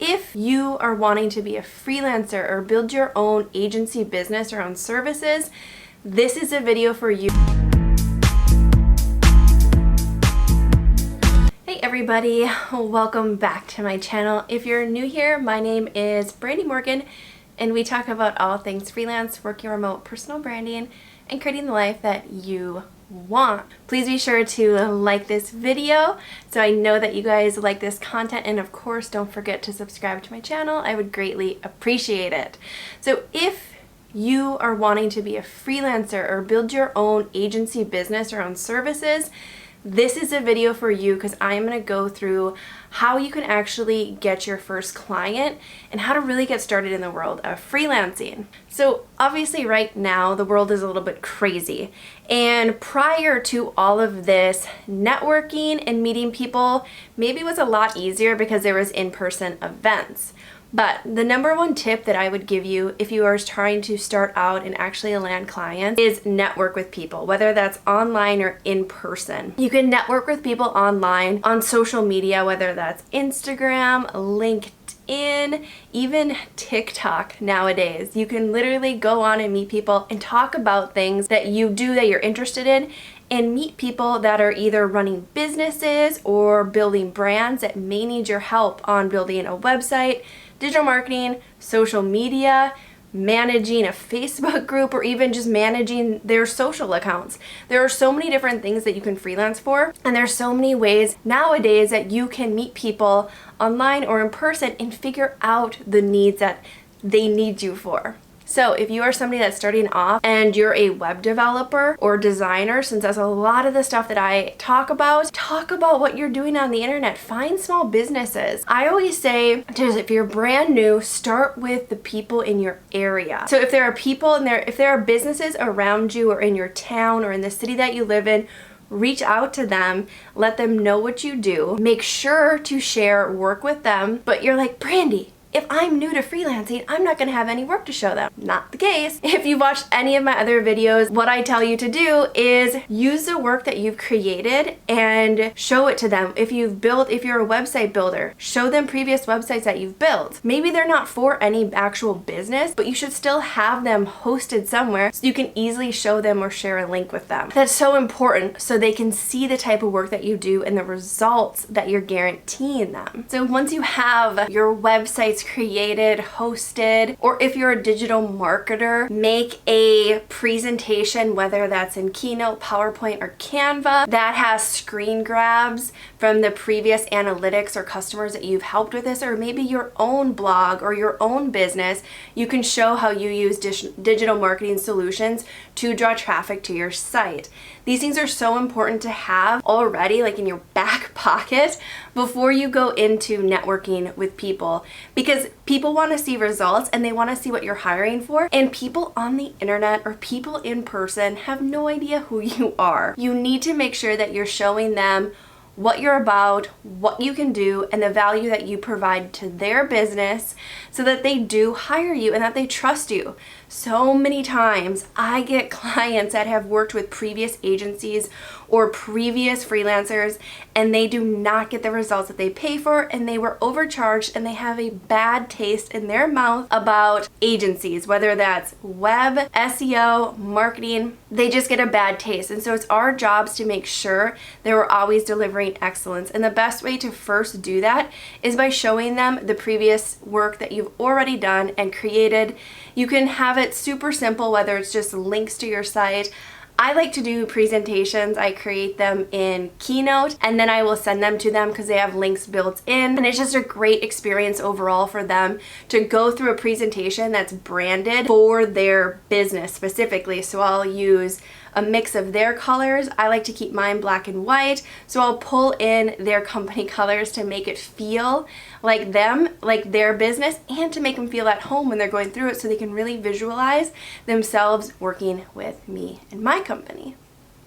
If you are wanting to be a freelancer or build your own agency business around services, this is a video for you. Hey everybody, welcome back to my channel. If you're new here, my name is Brandy Morgan and we talk about all things freelance, working remote, personal branding, and creating the life that you want. Please be sure to like this video so I know that you guys like this content, and of course don't forget to subscribe to my channel. I would greatly appreciate it. So if you are wanting to be a freelancer or build your own agency business around services, this is a video for you because I'm going to go through how you can actually get your first client and how to really get started in the world of freelancing. So obviously right now the world is a little bit crazy, and prior to all of this, networking and meeting people maybe was a lot easier because there was in-person events. But the number one tip that I would give you if you are trying to start out and actually land clients is network with people, whether that's online or in person. You can network with people online, on social media, whether that's Instagram, LinkedIn, even TikTok nowadays. You can literally go on and meet people and talk about things that you do that you're interested in, and meet people that are either running businesses or building brands that may need your help on building a website, digital marketing, social media, managing a Facebook group, or even just managing their social accounts. There are so many different things that you can freelance for, and there's so many ways nowadays that you can meet people online or in person and figure out the needs that they need you for. So if you are somebody that's starting off and you're a web developer or designer, since that's a lot of the stuff that I talk about what you're doing on the internet. Find small businesses. I always say, if you're brand new, start with the people in your area. So if there are people in there, if there are businesses around you or in your town or in the city that you live in, reach out to them, let them know what you do. Make sure to share work with them. But you're like, Brandy, if I'm new to freelancing, I'm not gonna have any work to show them. Not the case. If you watched any of my other videos, what I tell you to do is use the work that you've created and show it to them. If you're a website builder, show them previous websites that you've built. Maybe they're not for any actual business, but you should still have them hosted somewhere so you can easily show them or share a link with them. That's so important so they can see the type of work that you do and the results that you're guaranteeing them. So once you have your websites created, hosted, or if you're a digital marketer, make a presentation, whether that's in Keynote, PowerPoint, or Canva, that has screen grabs from the previous analytics or customers that you've helped with this, or maybe your own blog or your own business. You can show how you use digital marketing solutions to draw traffic to your site. These things are so important to have already, like in your back pocket, before you go into networking with people, because people want to see results and they want to see what you're hiring for, and people on the internet or people in person have no idea who you are. You need to make sure that you're showing them what you're about, what you can do, and the value that you provide to their business so that they do hire you and that they trust you. So many times I get clients that have worked with previous agencies or previous freelancers, and they do not get the results that they pay for, and they were overcharged, and they have a bad taste in their mouth about agencies, whether that's web, SEO, marketing. They just get a bad taste. And so it's our jobs to make sure that we're always delivering excellence. And the best way to first do that is by showing them the previous work that you've already done and created. You can have it super simple, whether it's just links to your site. I like to do presentations. I create them in Keynote and then I will send them to them because they have links built in, and it's just a great experience overall for them to go through a presentation that's branded for their business specifically. So I'll use a mix of their colors. I like to keep mine black and white, so I'll pull in their company colors to make it feel like them, like their business, and to make them feel at home when they're going through it so they can really visualize themselves working with me and my company.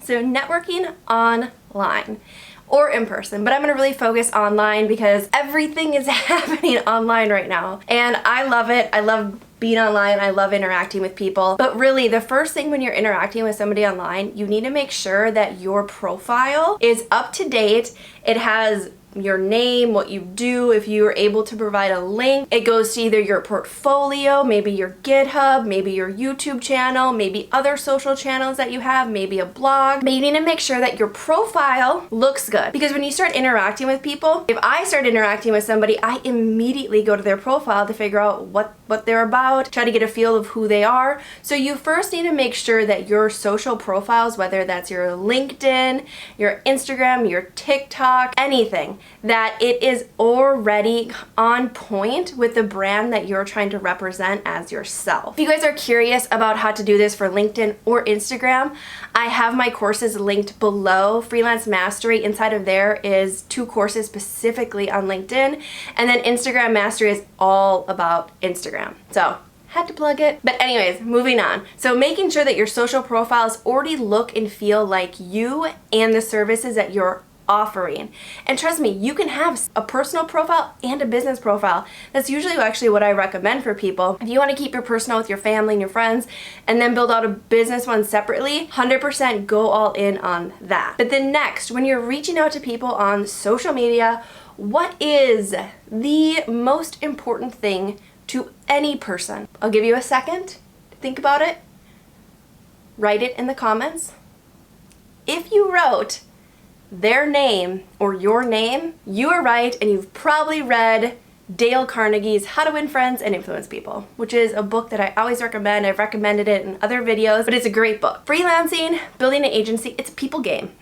So networking online or in person, but I'm gonna really focus online because everything is happening online right now, and I love it. I love being online, I love interacting with people. But really, the first thing when you're interacting with somebody online, you need to make sure that your profile is up to date. It has your name, what you do, if you are able to provide a link. It goes to either your portfolio, maybe your GitHub, maybe your YouTube channel, maybe other social channels that you have, maybe a blog. But you need to make sure that your profile looks good, because when you start interacting with people, if I start interacting with somebody, I immediately go to their profile to figure out what they're about, try to get a feel of who they are. So you first need to make sure that your social profiles, whether that's your LinkedIn, your Instagram, your TikTok, anything, that it is already on point with the brand that you're trying to represent as yourself. If you guys are curious about how to do this for LinkedIn or Instagram, I have my courses linked below. Freelance Mastery, inside of there is 2 courses specifically on LinkedIn, and then Instagram Mastery is all about Instagram. So had to plug it. But anyways, moving on. So making sure that your social profiles already look and feel like you and the services that you're offering. And trust me, you can have a personal profile and a business profile. That's usually actually what I recommend for people. If you want to keep your personal with your family and your friends and then build out a business one separately, 100% go all in on that. But then next, when you're reaching out to people on social media, what is the most important thing to any person? I'll give you a second to think about it. Write it in the comments. If you wrote their name or your name, you are right, and you've probably read Dale Carnegie's How to Win Friends and Influence People, which is a book that I always recommend. I've recommended it in other videos, but it's a great book. Freelancing, building an agency, it's a people game.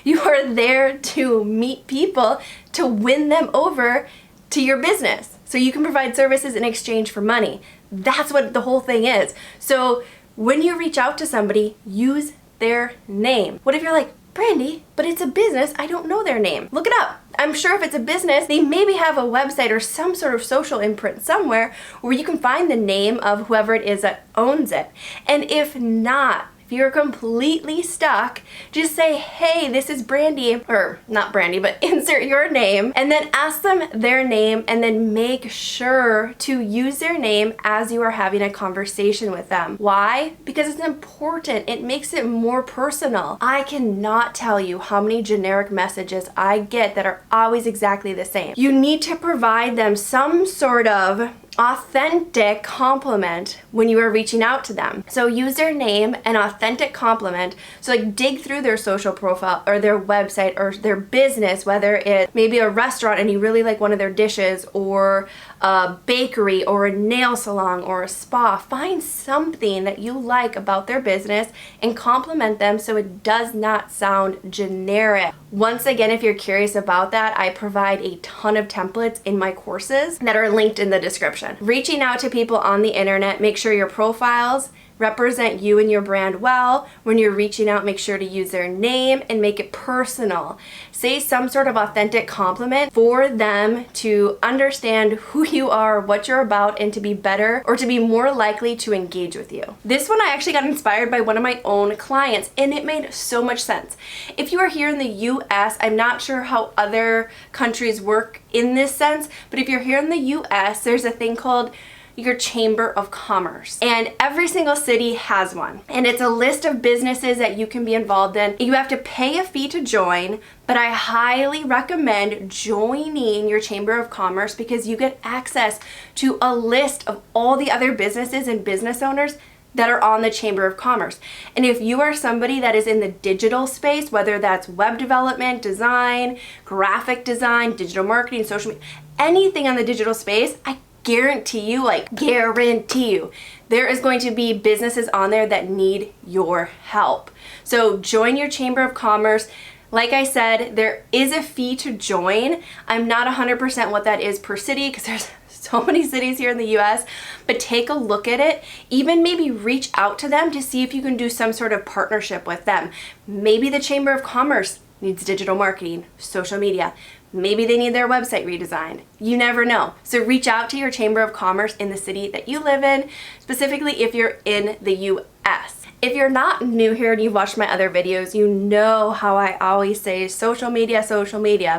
You are there to meet people, to win them over to your business, so you can provide services in exchange for money. That's what the whole thing is. So when you reach out to somebody, use their name. What if you're like, Brandy, but it's a business, I don't know their name. Look it up. I'm sure if it's a business, they maybe have a website or some sort of social imprint somewhere where you can find the name of whoever it is that owns it. And if not, if you're completely stuck, just say, hey, this is Brandy, or not Brandy, but insert your name, and then ask them their name, and then make sure to use their name as you are having a conversation with them. Why? Because it's important. It makes it more personal. I cannot tell you how many generic messages I get that are always exactly the same. You need to provide them some sort of authentic compliment when you are reaching out to them. So use their name, an authentic compliment. So like dig through their social profile or their website or their business, whether it's maybe a restaurant and you really like one of their dishes, or a bakery or a nail salon or a spa. Find something that you like about their business and compliment them so it does not sound generic. Once again, if you're curious about that, I provide a ton of templates in my courses that are linked in the description. Reaching out to people on the internet, make sure your profiles represent you and your brand well. When you're reaching out, make sure to use their name and make it personal. Say some sort of authentic compliment for them to understand who you are, what you're about, and to be better or to be more likely to engage with you. This one I actually got inspired by one of my own clients, and it made so much sense. If you are here in the US, I'm not sure how other countries work in this sense, but if you're here in the US, there's a thing called your Chamber of Commerce, and every single city has one, and it's a list of businesses that you can be involved in. You have to pay a fee to join, but I highly recommend joining your Chamber of Commerce because you get access to a list of all the other businesses and business owners that are on the Chamber of Commerce. And if you are somebody that is in the digital space, whether that's web development, design, graphic design, digital marketing, social media, anything on the digital space, I guarantee you, there is going to be businesses on there that need your help. So join your Chamber of Commerce. Like I said, there is a fee to join. I'm not 100% what that is per city because there's so many cities here in the US, but take a look at it. Even maybe reach out to them to see if you can do some sort of partnership with them. Maybe the Chamber of Commerce needs digital marketing, social media. Maybe they need their website redesigned. You never know. So reach out to your Chamber of Commerce in the city that you live in, specifically if you're in the US. If you're not new here and you've watched my other videos, you know how I always say social media,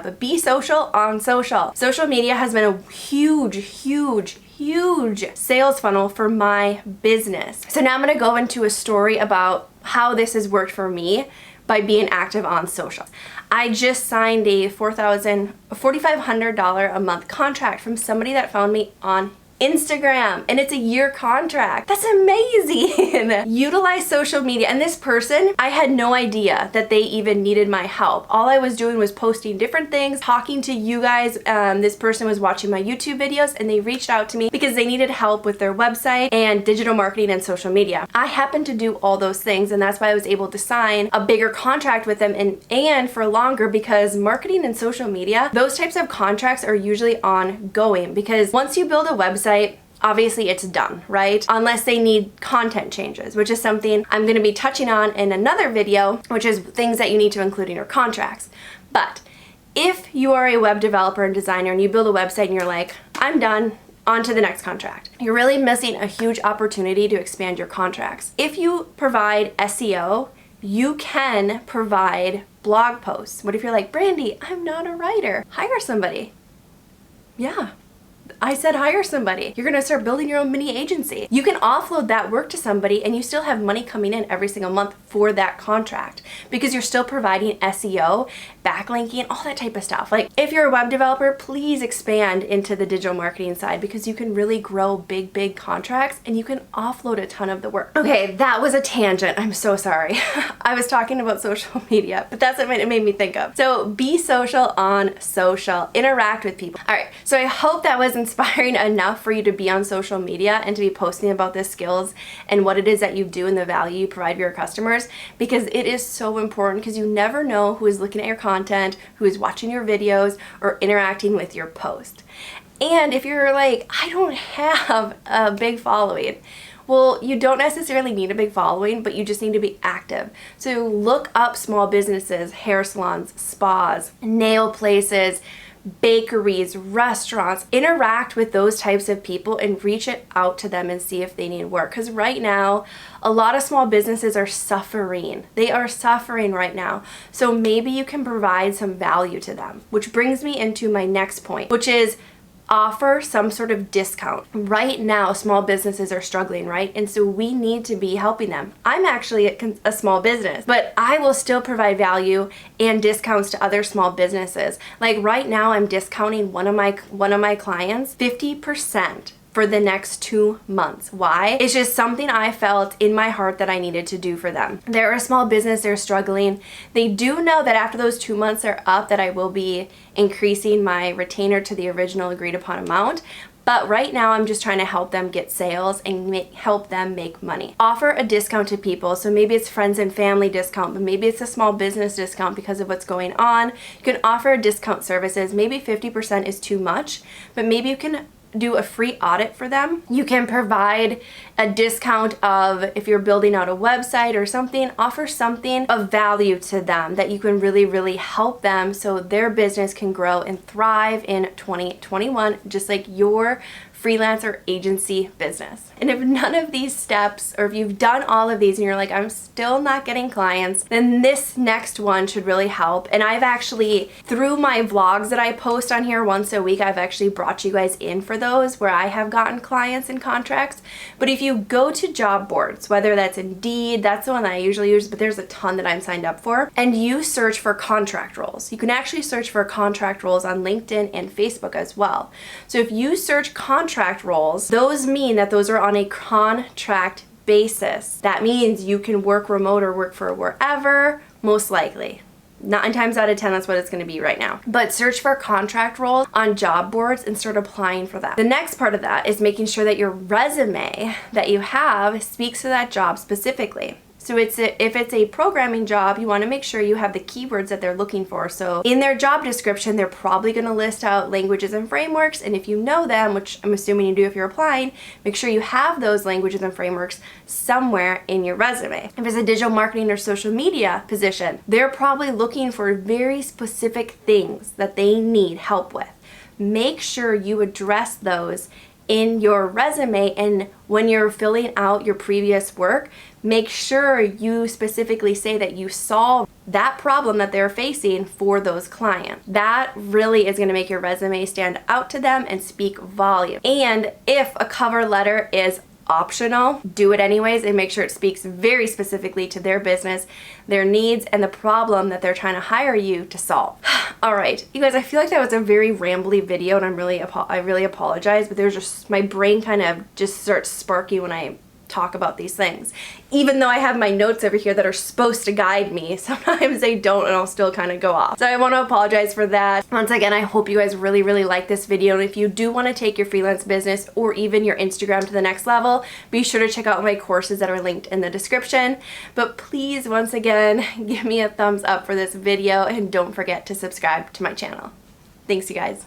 but be social on social. Social media has been a huge sales funnel for my business. So now I'm gonna go into a story about how this has worked for me. by being active on social. I just signed a $4,500 a month contract from somebody that found me on Instagram, and it's a year contract. That's amazing. Utilize social media. And this person, I had no idea that they even needed my help. All I was doing was posting different things, talking to you guys. This person was watching my YouTube videos, and they reached out to me because they needed help with their website and digital marketing and social media. I happened to do all those things, and that's why I was able to sign a bigger contract with them and for longer, because marketing and social media, those types of contracts are usually ongoing, because once you build a website, obviously it's done, right? Unless they need content changes, which is something I'm going to be touching on in another video, which is things that you need to include in your contracts. But if you are a web developer and designer and you build a website and you're like, I'm done, on to the next contract, you're really missing a huge opportunity to expand your contracts. If you provide SEO, you can provide blog posts. What if you're like, Brandy, I'm not a writer? Hire somebody. Yeah. I said hire somebody. You're gonna start building your own mini agency. You can offload that work to somebody and you still have money coming in every single month for that contract, because you're still providing SEO, backlinking, all that type of stuff. Like, if you're a web developer, please expand into the digital marketing side, because you can really grow big contracts and you can offload a ton of the work. Okay, that was a tangent. I'm so sorry. I was talking about social media, but that's what it made me think of. So be social on social. Interact with people. All right, so I hope that was inspiring enough for you to be on social media and to be posting about the skills and what it is that you do and the value you provide for your customers, because it is so important, because you never know who is looking at your content, who is watching your videos, or interacting with your post. And if you're like, I don't have a big following, well, you don't necessarily need a big following, but you just need to be active. So look up small businesses, hair salons, spas, nail places, bakeries, restaurants. Interact with those types of people and reach it out to them and see if they need work. Because right now, a lot of small businesses are suffering. They are suffering right now. So maybe you can provide some value to them, which brings me into my next point, which is offer some sort of discount. Right now, small businesses are struggling, right? And so we need to be helping them. I'm actually a small business, but I will still provide value and discounts to other small businesses. Like right now, I'm discounting one of my clients 50% for the next 2 months. Why? It's just something I felt in my heart that I needed to do for them. They're a small business, they're struggling. They do know that after those 2 months are up that I will be increasing my retainer to the original agreed upon amount. But right now, I'm just trying to help them get sales and help them make money. Offer a discount to people. So maybe it's friends and family discount, but maybe it's a small business discount because of what's going on. You can offer discount services. Maybe 50% is too much, but maybe you can do a free audit for them. You can provide a discount of, if you're building out a website or something, offer something of value to them that you can really help them so their business can grow and thrive in 2021, just like your freelancer agency business. And if none of these steps, or if you've done all of these and you're like, I'm still not getting clients, then this next one should really help. And I've actually, through my vlogs that I post on here once a week, I've actually brought you guys in for those where I have gotten clients and contracts. But if you go to job boards, whether that's Indeed, that's the one that I usually use, but there's a ton that I'm signed up for, and you search for contract roles. You can actually search for contract roles on LinkedIn and Facebook as well. So if you search contract roles, those mean that those are on a contract basis. That means you can work remote or work for wherever, most likely. 9 times out of 10, that's what it's going to be right now. But search for contract roles on job boards and start applying for that. The next part of that is making sure that your resume that you have speaks to that job specifically. So if it's a programming job, you want to make sure you have the keywords that they're looking for. So in their job description, they're probably going to list out languages and frameworks. And if you know them, which I'm assuming you do if you're applying, make sure you have those languages and frameworks somewhere in your resume. If it's a digital marketing or social media position, they're probably looking for very specific things that they need help with. Make sure you address those in your resume, and when you're filling out your previous work, make sure you specifically say that you solved that problem that they're facing for those clients. That really is going to make your resume stand out to them and speak volume. And if a cover letter is optional. Do it anyways and make sure it speaks very specifically to their business, their needs, and the problem that they're trying to hire you to solve. All right, you guys, I feel like that was a very rambly video, and I really apologize, but there's just, my brain kind of just starts sparking when I talk about these things. Even though I have my notes over here that are supposed to guide me, sometimes they don't, and I'll still kind of go off. So I want to apologize for that. Once again, I hope you guys really, really like this video, and if you do want to take your freelance business or even your Instagram to the next level, be sure to check out my courses that are linked in the description. But please, once again, give me a thumbs up for this video, and don't forget to subscribe to my channel. Thanks, you guys.